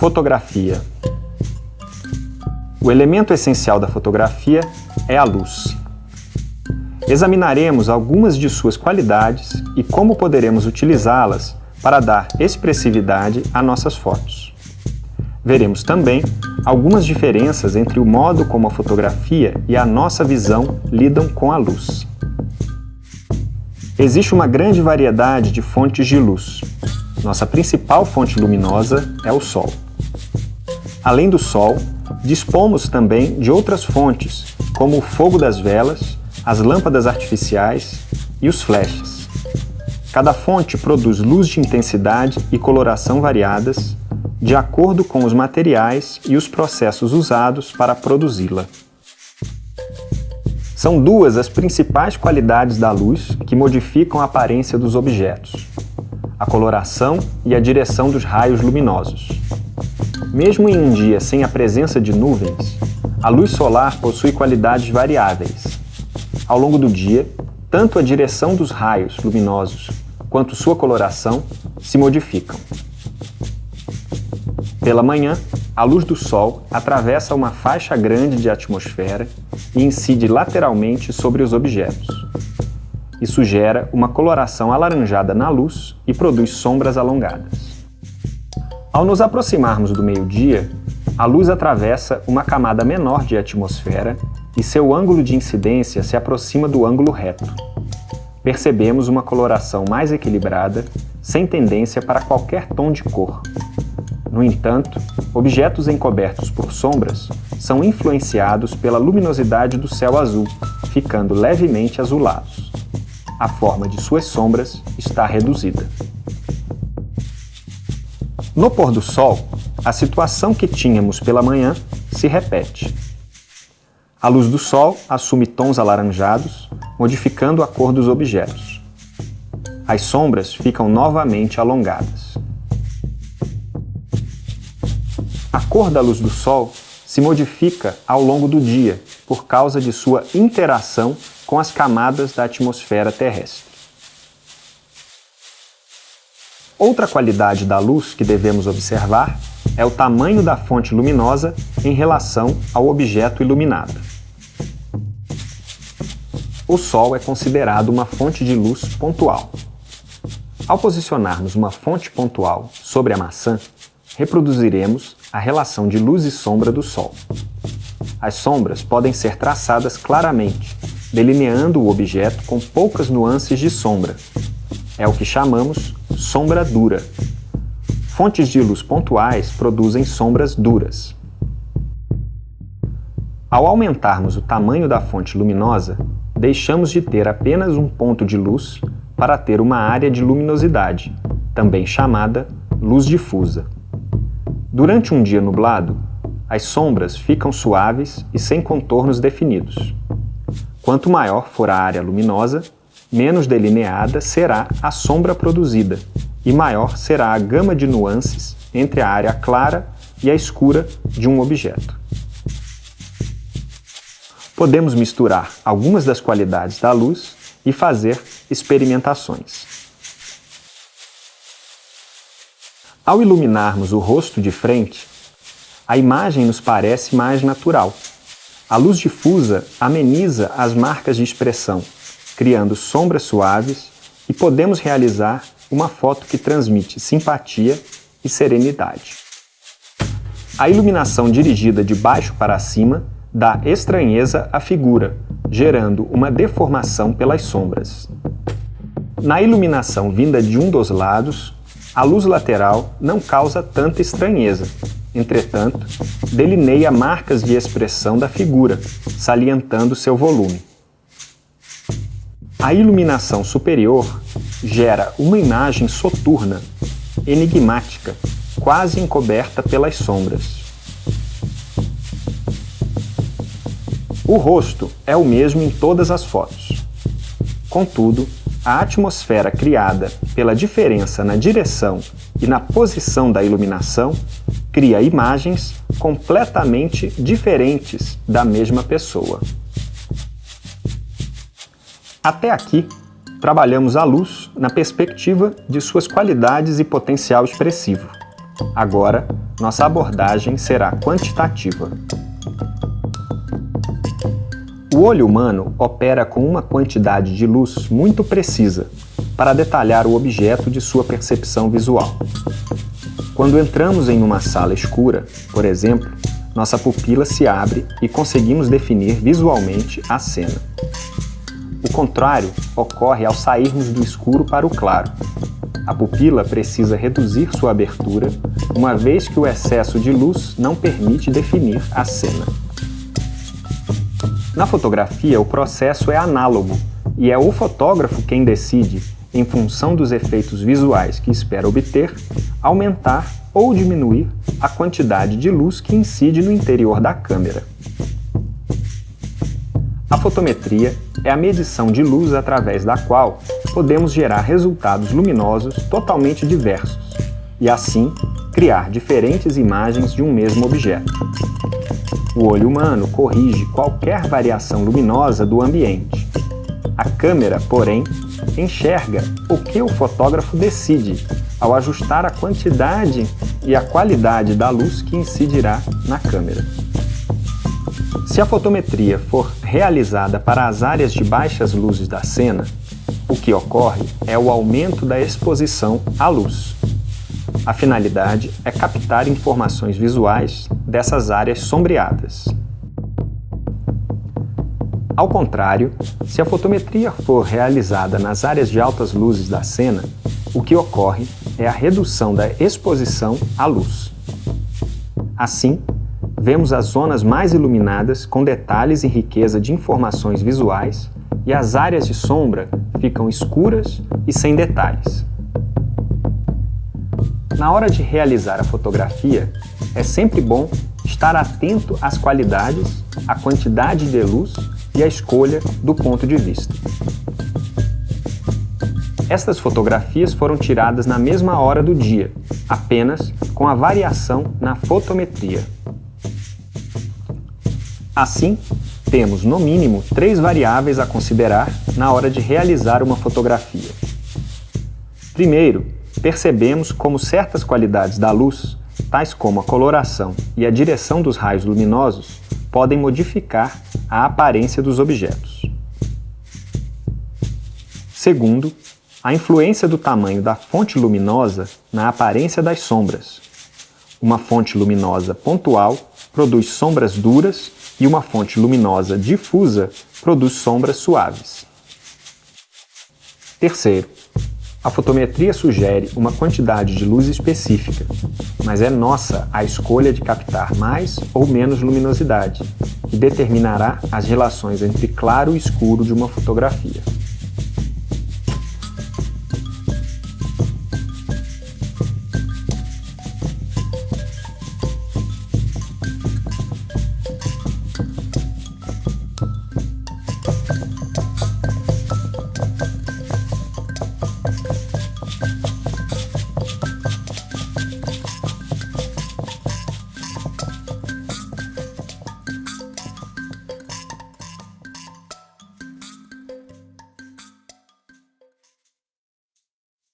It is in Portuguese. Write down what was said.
Fotografia. O elemento essencial da fotografia é a luz. Examinaremos algumas de suas qualidades e como poderemos utilizá-las para dar expressividade a nossas fotos. Veremos também algumas diferenças entre o modo como a fotografia e a nossa visão lidam com a luz. Existe uma grande variedade de fontes de luz. Nossa principal fonte luminosa é o Sol. Além do Sol, dispomos também de outras fontes, como o fogo das velas, as lâmpadas artificiais e os flashes. Cada fonte produz luz de intensidade e coloração variadas, de acordo com os materiais e os processos usados para produzi-la. São duas as principais qualidades da luz que modificam a aparência dos objetos: a coloração e a direção dos raios luminosos. Mesmo em um dia sem a presença de nuvens, a luz solar possui qualidades variáveis. Ao longo do dia, tanto a direção dos raios luminosos quanto sua coloração se modificam. Pela manhã, a luz do Sol atravessa uma faixa grande de atmosfera e incide lateralmente sobre os objetos. Isso gera uma coloração alaranjada na luz e produz sombras alongadas. Ao nos aproximarmos do meio-dia, a luz atravessa uma camada menor de atmosfera e seu ângulo de incidência se aproxima do ângulo reto. Percebemos uma coloração mais equilibrada, sem tendência para qualquer tom de cor. No entanto, objetos encobertos por sombras são influenciados pela luminosidade do céu azul, ficando levemente azulados. A forma de suas sombras está reduzida. No pôr do sol, a situação que tínhamos pela manhã se repete. A luz do sol assume tons alaranjados, modificando a cor dos objetos. As sombras ficam novamente alongadas. A cor da luz do sol se modifica ao longo do dia por causa de sua interação com as camadas da atmosfera terrestre. Outra qualidade da luz que devemos observar é o tamanho da fonte luminosa em relação ao objeto iluminado. O Sol é considerado uma fonte de luz pontual. Ao posicionarmos uma fonte pontual sobre a maçã, reproduziremos a relação de luz e sombra do Sol. As sombras podem ser traçadas claramente, delineando o objeto com poucas nuances de sombra. É o que chamamos sombra dura. Fontes de luz pontuais produzem sombras duras. Ao aumentarmos o tamanho da fonte luminosa, deixamos de ter apenas um ponto de luz para ter uma área de luminosidade, também chamada luz difusa. Durante um dia nublado, as sombras ficam suaves e sem contornos definidos. Quanto maior for a área luminosa, menos delineada será a sombra produzida e maior será a gama de nuances entre a área clara e a escura de um objeto. Podemos misturar algumas das qualidades da luz e fazer experimentações. Ao iluminarmos o rosto de frente, a imagem nos parece mais natural. A luz difusa ameniza as marcas de expressão, criando sombras suaves, e podemos realizar uma foto que transmite simpatia e serenidade. A iluminação dirigida de baixo para cima dá estranheza à figura, gerando uma deformação pelas sombras. Na iluminação vinda de um dos lados, a luz lateral não causa tanta estranheza. Entretanto, delineia marcas de expressão da figura, salientando seu volume. A iluminação superior gera uma imagem soturna, enigmática, quase encoberta pelas sombras. O rosto é o mesmo em todas as fotos. Contudo, a atmosfera criada pela diferença na direção e na posição da iluminação cria imagens completamente diferentes da mesma pessoa. Até aqui, trabalhamos a luz na perspectiva de suas qualidades e potencial expressivo. Agora, nossa abordagem será quantitativa. O olho humano opera com uma quantidade de luz muito precisa para detalhar o objeto de sua percepção visual. Quando entramos em uma sala escura, por exemplo, nossa pupila se abre e conseguimos definir visualmente a cena. O contrário ocorre ao sairmos do escuro para o claro. A pupila precisa reduzir sua abertura, uma vez que o excesso de luz não permite definir a cena. Na fotografia, o processo é análogo e é o fotógrafo quem decide, em função dos efeitos visuais que espera obter, aumentar ou diminuir a quantidade de luz que incide no interior da câmera. A fotometria é a medição de luz através da qual podemos gerar resultados luminosos totalmente diversos e, assim, criar diferentes imagens de um mesmo objeto. O olho humano corrige qualquer variação luminosa do ambiente. A câmera, porém, enxerga o que o fotógrafo decide ao ajustar a quantidade e a qualidade da luz que incidirá na câmera. Se a fotometria for realizada para as áreas de baixas luzes da cena, o que ocorre é o aumento da exposição à luz. A finalidade é captar informações visuais dessas áreas sombreadas. Ao contrário, se a fotometria for realizada nas áreas de altas luzes da cena, o que ocorre é a redução da exposição à luz. Assim, vemos as zonas mais iluminadas com detalhes e riqueza de informações visuais e as áreas de sombra ficam escuras e sem detalhes. Na hora de realizar a fotografia, é sempre bom estar atento às qualidades, à quantidade de luz e à escolha do ponto de vista. Estas fotografias foram tiradas na mesma hora do dia, apenas com a variação na fotometria. Assim, temos no mínimo 3 variáveis a considerar na hora de realizar uma fotografia. Primeiro, percebemos como certas qualidades da luz, tais como a coloração e a direção dos raios luminosos, podem modificar a aparência dos objetos. Segundo, a influência do tamanho da fonte luminosa na aparência das sombras. Uma fonte luminosa pontual produz sombras duras e uma fonte luminosa difusa produz sombras suaves. Terceiro, a fotometria sugere uma quantidade de luz específica, mas é nossa a escolha de captar mais ou menos luminosidade, que determinará as relações entre claro e escuro de uma fotografia.